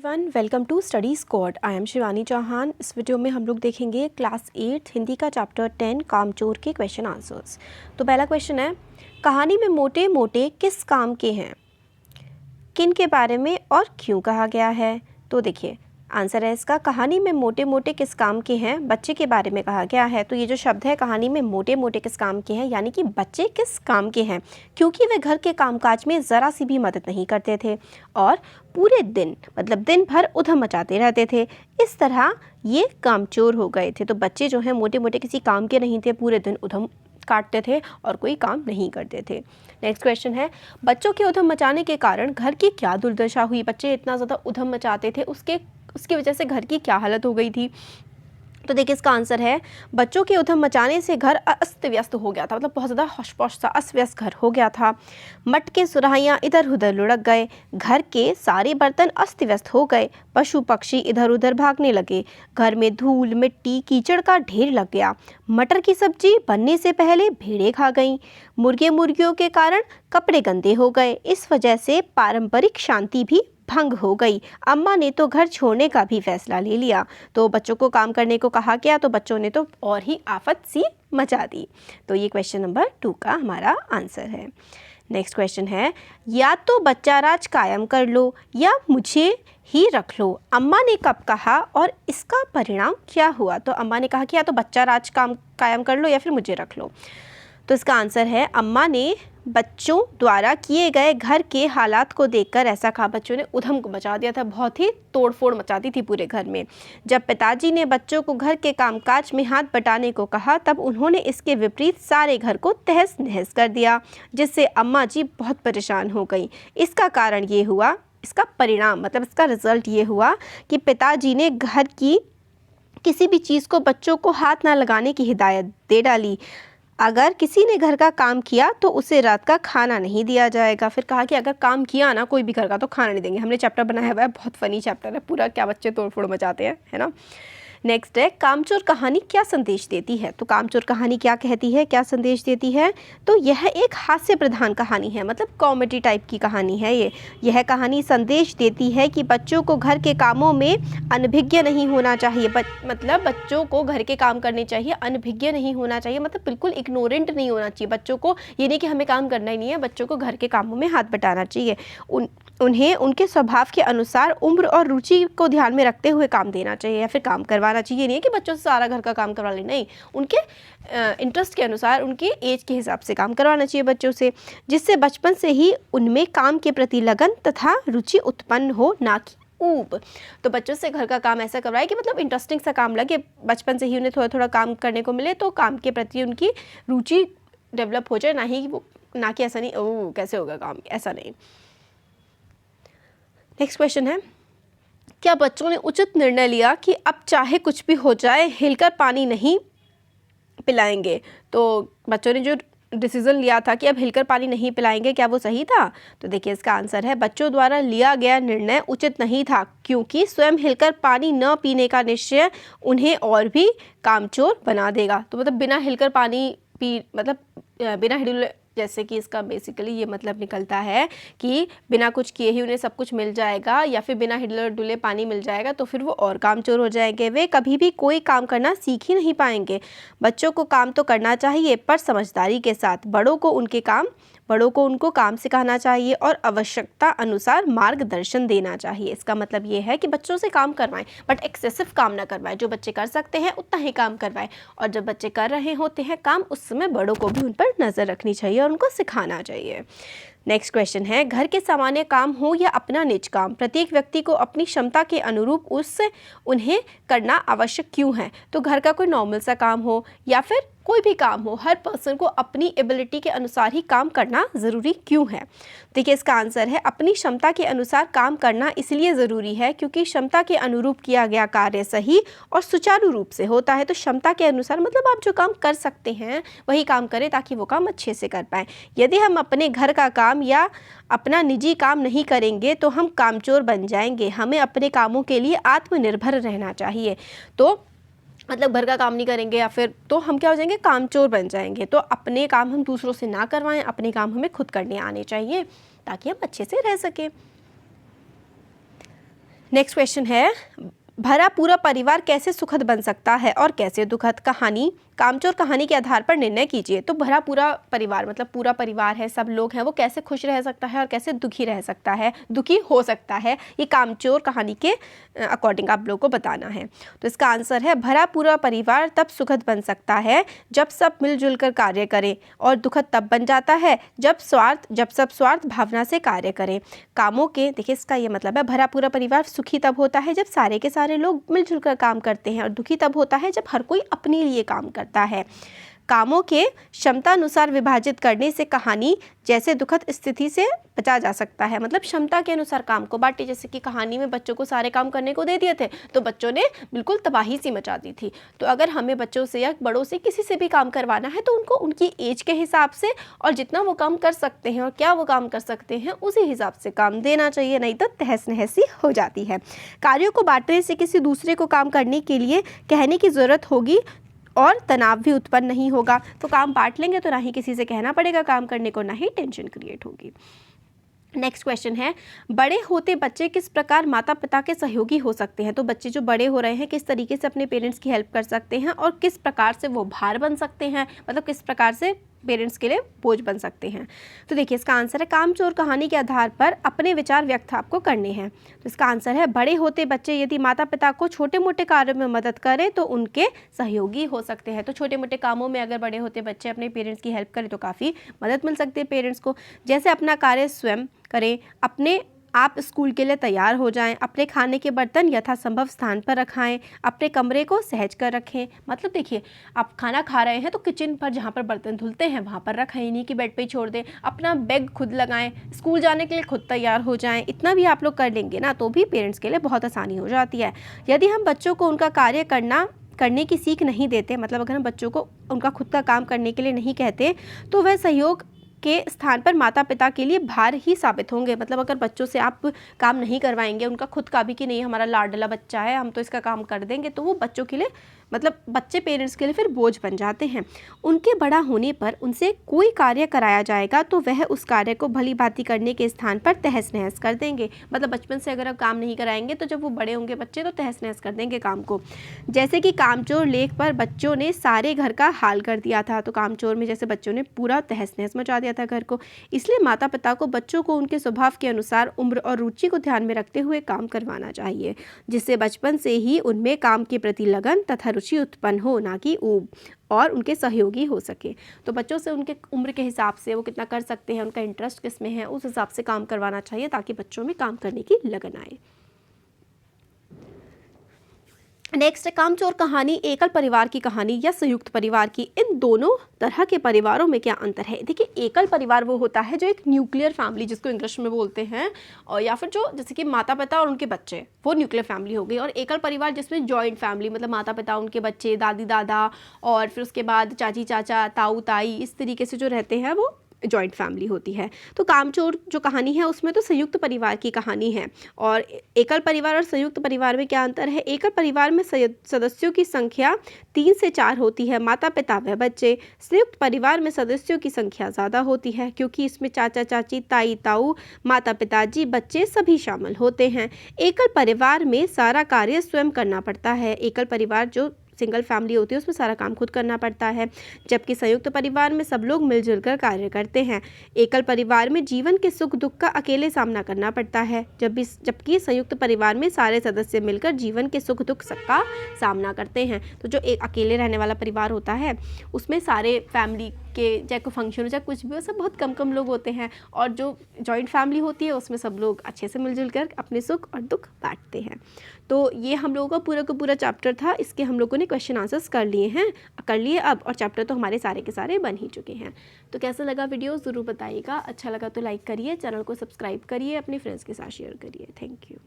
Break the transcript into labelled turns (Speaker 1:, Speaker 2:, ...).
Speaker 1: Everyone, welcome to study squad. I am Shivani Chauhan. इस video में हम लोग देखेंगे क्लास 8 हिंदी का चैप्टर 10 कामचोर के क्वेश्चन आंसर्स। तो पहला क्वेश्चन है, कहानी में मोटे मोटे किस काम के हैं, किन के बारे में और क्यों कहा गया है। तो देखिए आंसर है इसका, कहानी में मोटे मोटे किस काम के हैं, बच्चे के बारे में कहा गया है। तो ये जो शब्द है कहानी में मोटे मोटे किस काम के हैं, यानी कि बच्चे किस काम के हैं, क्योंकि वे घर के कामकाज में ज़रा सी भी मदद नहीं करते थे और पूरे दिन मतलब दिन भर उधम मचाते रहते थे। इस तरह ये कामचोर हो गए थे। तो बच्चे जो हैं मोटे मोटे किसी काम के नहीं थे, पूरे दिन उधम काटते थे और कोई काम नहीं करते थे। नेक्स्ट क्वेश्चन है, बच्चों के उधम मचाने के कारण घर की क्या दुर्दशा हुई। बच्चे इतना ज़्यादा उधम मचाते थे, उसकी वजह से घर की क्या हालत हो गई थी। तो देखिए इसका आंसर है, बच्चों के उधम मचाने से घर अस्त व्यस्त हो गया था, मतलब बहुत ज़्यादा हौश पौश सा अस्त व्यस्त घर हो गया था। मटके सुराहियाँ इधर उधर लुढ़क गए, घर के सारे बर्तन अस्त व्यस्त हो गए, पशु पक्षी इधर उधर भागने लगे, घर में धूल मिट्टी कीचड़ का ढेर लग गया। मटर की सब्जी बनने से पहले भेड़ें खा गईं, मुर्गे मुर्गियों के कारण कपड़े गंदे हो गए। इस वजह से पारंपरिक शांति भी भंग हो गई। अम्मा ने तो घर छोड़ने का भी फैसला ले लिया। तो बच्चों को काम करने को कहा गया तो बच्चों ने तो और ही आफत सी मचा दी। तो ये क्वेश्चन नंबर 2 का हमारा आंसर है। नेक्स्ट क्वेश्चन है, या तो बच्चा राज कायम कर लो या मुझे ही रख लो। अम्मा ने कब कहा और इसका परिणाम क्या हुआ। तो अम्मा ने कहा कि या तो बच्चा राज कायम कर लो या फिर मुझे रख लो। तो इसका आंसर है, अम्मा ने बच्चों द्वारा किए गए घर के हालात को देखकर ऐसा कहा। बच्चों ने उधम को मचा दिया था, बहुत ही तोड़फोड़ मचाती थी पूरे घर में। जब पिताजी ने बच्चों को घर के कामकाज में हाथ बटाने को कहा तब उन्होंने इसके विपरीत सारे घर को तहस नहस कर दिया, जिससे अम्मा जी बहुत परेशान हो गई। इसका कारण ये हुआ, इसका परिणाम मतलब इसका रिजल्ट ये हुआ कि पिताजी ने घर की किसी भी चीज़ को बच्चों को हाथ ना लगाने की हिदायत दे डाली। अगर किसी ने घर का काम किया तो उसे रात का खाना नहीं दिया जाएगा। फिर कहा कि अगर काम किया ना कोई भी घर का तो खाना नहीं देंगे। हमने चैप्टर बनाया हुआ है, बहुत फनी चैप्टर है पूरा, क्या बच्चे तोड़फोड़ मचाते हैं, है ना। नेक्स्ट है, कामचोर कहानी क्या संदेश देती है। तो कामचोर कहानी क्या कहती है, क्या संदेश देती है। तो यह एक हास्य प्रधान कहानी है, मतलब कॉमेडी टाइप की कहानी है यह कहानी संदेश देती है कि बच्चों को घर के कामों में अनभिज्ञ नहीं होना चाहिए। मतलब बच्चों को घर के काम करने चाहिए, अनभिज्ञ नहीं होना चाहिए, मतलब बिल्कुल इग्नोरेंट नहीं होना चाहिए। बच्चों को ये नहीं कि हमें काम करना ही नहीं है, बच्चों को घर के कामों में हाथ बटाना चाहिए। उन्हें उनके स्वभाव के अनुसार उम्र और रुचि को ध्यान में रखते हुए काम देना चाहिए या फिर काम करवाना चाहिए। नहीं है कि बच्चों से सारा घर का काम करवा ले, नहीं, उनके इंटरेस्ट के अनुसार उनके एज के हिसाब से काम करवाना चाहिए बच्चों से, जिससे बचपन से ही उनमें काम के प्रति लगन तथा रुचि उत्पन्न हो, ना कि ऊब। तो बच्चों से घर का काम ऐसा करवाए कि मतलब इंटरेस्टिंग सा काम लगे, बचपन से ही उन्हें थोड़ा थोड़ा काम करने को मिले तो काम के प्रति उनकी रुचि डेवलप हो जाए, ना कि ऐसा नहीं ओह कैसे होगा काम, ऐसा नहीं। नेक्स्ट क्वेश्चन है, क्या बच्चों ने उचित निर्णय लिया कि अब चाहे कुछ भी हो जाए हिलकर पानी नहीं पिलाएंगे। तो बच्चों ने जो डिसीजन लिया था कि अब हिलकर पानी नहीं पिलाएंगे, क्या वो सही था। तो देखिए इसका आंसर है, बच्चों द्वारा लिया गया निर्णय उचित नहीं था, क्योंकि स्वयं हिलकर पानी न पीने का निश्चय उन्हें और भी कामचोर बना देगा। तो मतलब बिना हिलकर पानी मतलब बिना हिडुल, जैसे कि इसका बेसिकली ये मतलब निकलता है कि बिना कुछ किए ही उन्हें सब कुछ मिल जाएगा या फिर बिना हिडले डुले पानी मिल जाएगा तो फिर वो और कामचोर हो जाएंगे। वे कभी भी कोई काम करना सीख ही नहीं पाएंगे। बच्चों को काम तो करना चाहिए पर समझदारी के साथ। बड़ों को उनको काम सिखाना चाहिए और आवश्यकता अनुसार मार्गदर्शन देना चाहिए। इसका मतलब ये है कि बच्चों से काम करवाएं बट एक्सेसिव काम ना करवाएं। जो बच्चे कर सकते हैं उतना ही काम करवाएं और जब बच्चे कर रहे होते हैं काम उस समय बड़ों को भी उन पर नज़र रखनी चाहिए और उनको सिखाना चाहिए। नेक्स्ट क्वेश्चन है, घर के सामान्य काम हो या अपना निज काम, प्रत्येक व्यक्ति को अपनी क्षमता के अनुरूप उन्हें करना आवश्यक क्यों है। तो घर का कोई नॉर्मल सा काम हो या फिर कोई भी काम हो, हर पर्सन को अपनी एबिलिटी के अनुसार ही काम करना ज़रूरी क्यों है। देखिए इसका आंसर है, अपनी क्षमता के अनुसार काम करना इसलिए ज़रूरी है क्योंकि क्षमता के अनुरूप किया गया कार्य सही और सुचारू रूप से होता है। तो क्षमता के अनुसार मतलब आप जो काम कर सकते हैं वही काम करें ताकि वो काम अच्छे से कर पाएँ। यदि हम अपने घर का काम या अपना निजी काम नहीं करेंगे तो हम कामचोर बन जाएंगे। हमें अपने कामों के लिए आत्मनिर्भर रहना चाहिए। तो मतलब घर का काम नहीं करेंगे या फिर तो हम क्या हो जाएंगे, कामचोर बन जाएंगे। तो अपने काम हम दूसरों से ना करवाएं, अपने काम हमें खुद करने आने चाहिए ताकि हम अच्छे से रह सकें। नेक्स्ट क्वेश्चन है, भरा पूरा परिवार कैसे सुखद बन सकता है और कैसे दुखद? कहानी कामचोर कहानी के आधार पर निर्णय कीजिए। तो भरा पूरा परिवार मतलब पूरा परिवार है, सब लोग हैं, वो कैसे खुश रह सकता है और कैसे दुखी रह सकता है, दुखी हो सकता है, ये कामचोर कहानी के अकॉर्डिंग आप लोगों को बताना है। तो इसका आंसर है, भरा पूरा परिवार तब सुखद बन सकता है जब सब मिलजुल कर कार्य करें, और दुखद तब बन जाता है जब सब स्वार्थ भावना से कार्य करें। कामों के देखिए इसका ये मतलब है, भरा पूरा परिवार सुखी तब होता है जब सारे के सारे लोग मिलजुल कर काम करते हैं, और दुखी तब होता है जब हर कोई अपने लिए काम करता है। कामों के क्षमता अनुसार विभाजित करने से कहानी जैसे दुखद स्थिति से बचा जा सकता है। मतलब क्षमता के अनुसार काम को बांटे, जैसे कि कहानी में बच्चों को सारे काम करने को दे दिए थे तो बच्चों ने बिल्कुल तबाही सी मचा दी थी। तो अगर हमें बच्चों से या बड़ों से किसी से भी काम करवाना है तो उनको उनकी एज के हिसाब से और जितना वो काम कर सकते हैं और क्या वो काम कर सकते हैं उसी हिसाब से काम देना चाहिए, नहीं तो तहस नहसी हो जाती है। कार्यों को बांटने से किसी दूसरे को काम करने के लिए कहने की ज़रूरत होगी और तनाव भी उत्पन्न नहीं होगा। तो काम बांट लेंगे तो ना ही किसी से कहना पड़ेगा काम करने को, ना ही टेंशन क्रिएट होगी। नेक्स्ट क्वेश्चन है, बड़े होते बच्चे किस प्रकार माता पिता के सहयोगी हो सकते हैं? तो बच्चे जो बड़े हो रहे हैं किस तरीके से अपने पेरेंट्स की हेल्प कर सकते हैं और किस प्रकार से वो भार बन सकते हैं, मतलब किस प्रकार से पेरेंट्स के लिए बोझ बन सकते हैं। तो देखिए इसका आंसर है, कामचोर कहानी के आधार पर अपने विचार व्यक्त आपको करने हैं। तो इसका आंसर है, बड़े होते बच्चे यदि माता पिता को छोटे मोटे कार्यों में मदद करें तो उनके सहयोगी हो सकते हैं। तो छोटे मोटे कामों में अगर बड़े होते बच्चे अपने पेरेंट्स की हेल्प करें तो काफ़ी मदद मिल सकती है पेरेंट्स को। जैसे अपना कार्य स्वयं करें, अपने आप स्कूल के लिए तैयार हो जाएं, अपने खाने के बर्तन यथासंभव स्थान पर रखाएं, अपने कमरे को सहज कर रखें। मतलब देखिए आप खाना खा रहे हैं तो किचन पर जहाँ पर बर्तन धुलते हैं वहाँ पर रखें, नहीं कि बेड पे ही छोड़ दें। अपना बैग खुद लगाएं, स्कूल जाने के लिए खुद तैयार हो जाएं। इतना भी आप लोग कर लेंगे ना तो भी पेरेंट्स के लिए बहुत आसानी हो जाती है। यदि हम बच्चों को उनका कार्य करने की सीख नहीं देते, मतलब अगर हम बच्चों को उनका खुद का काम करने के लिए नहीं कहते तो वह सहयोग के स्थान पर माता पिता के लिए भार ही साबित होंगे। मतलब अगर बच्चों से आप काम नहीं करवाएंगे, उनका खुद का भी कि नहीं हमारा लाडला बच्चा है हम तो इसका काम कर देंगे, तो वो बच्चों के लिए मतलब बच्चे पेरेंट्स के लिए फिर बोझ बन जाते हैं। उनके बड़ा होने पर उनसे कोई कार्य कराया जाएगा तो वह उस कार्य को भली भांति करने के स्थान पर तहस नहस कर देंगे। मतलब बचपन से अगर आप काम नहीं कराएंगे तो जब वो बड़े होंगे बच्चे तो तहस नहस कर देंगे काम को। जैसे कि कामचोर लेख पर बच्चों ने सारे घर का हाल कर दिया था, तो कामचोर में जैसे बच्चों ने पूरा तहस नहस मचा दिया था घर को। इसलिए माता पिता को बच्चों को उनके स्वभाव के अनुसार उम्र और रुचि को ध्यान में रखते हुए काम करवाना चाहिए, जिससे बचपन से ही उनमें काम के प्रति लगन तथा रुचि उत्पन्न हो, ना कि ऊब, और उनके सहयोगी हो सके। तो बच्चों से उनके उम्र के हिसाब से वो कितना कर सकते हैं, उनका इंटरेस्ट किस में है, उस हिसाब से काम करवाना चाहिए ताकि बच्चों में काम करने की लगन आए। नेक्स्ट है, कामचोर कहानी एकल परिवार की कहानी या संयुक्त परिवार की? इन दोनों तरह के परिवारों में क्या अंतर है? देखिए एकल परिवार वो होता है जो एक न्यूक्लियर फैमिली जिसको इंग्लिश में बोलते हैं, और या फिर जो जैसे कि माता पिता और उनके बच्चे, वो न्यूक्लियर फैमिली हो गई। और एकल परिवार जिसमें जॉइंट फैमिली, मतलब माता पिता उनके बच्चे, दादी दादा और फिर उसके बाद चाची चाचा, ताऊ ताई, इस तरीके से जो रहते हैं वो जॉइंट फैमिली होती है। तो कामचोर जो कहानी है उसमें तो संयुक्त परिवार की कहानी है। और एकल परिवार और संयुक्त परिवार में क्या अंतर है? एकल परिवार में सदस्यों की संख्या 3 से 4 होती है, माता पिता व बच्चे। संयुक्त परिवार में सदस्यों की संख्या ज़्यादा होती है क्योंकि इसमें चाचा चाची, ताई ताऊ, माता पिताजी, बच्चे सभी शामिल होते हैं। एकल परिवार में सारा कार्य स्वयं करना पड़ता है। एकल परिवार जो सिंगल फैमिली होती है उसमें सारा काम खुद करना पड़ता है, जबकि संयुक्त परिवार में सब लोग मिलजुल कर कार्य करते हैं। एकल परिवार में जीवन के सुख दुख का अकेले सामना करना पड़ता है, जबकि संयुक्त परिवार में सारे सदस्य मिलकर जीवन के सुख दुख सबका सामना करते हैं। तो जो एक अकेले रहने वाला परिवार होता है उसमें सारे फैमिली के चाहे कोई फंक्शन हो चाहे कुछ भी हो, सब बहुत कम कम लोग होते हैं। और जो जॉइंट फैमिली होती है उसमें सब लोग अच्छे से मिलजुल कर अपने सुख और दुख बांटते हैं। तो ये हम लोगों का पूरा चैप्टर था। इसके हम लोगों ने क्वेश्चन आंसर्स कर लिए अब, और चैप्टर तो हमारे सारे के सारे बन ही चुके हैं। तो कैसा लगा वीडियो ज़रूर बताइएगा। अच्छा लगा तो लाइक करिए, चैनल को सब्सक्राइब करिए, अपने फ्रेंड्स के साथ शेयर करिए। Thank you.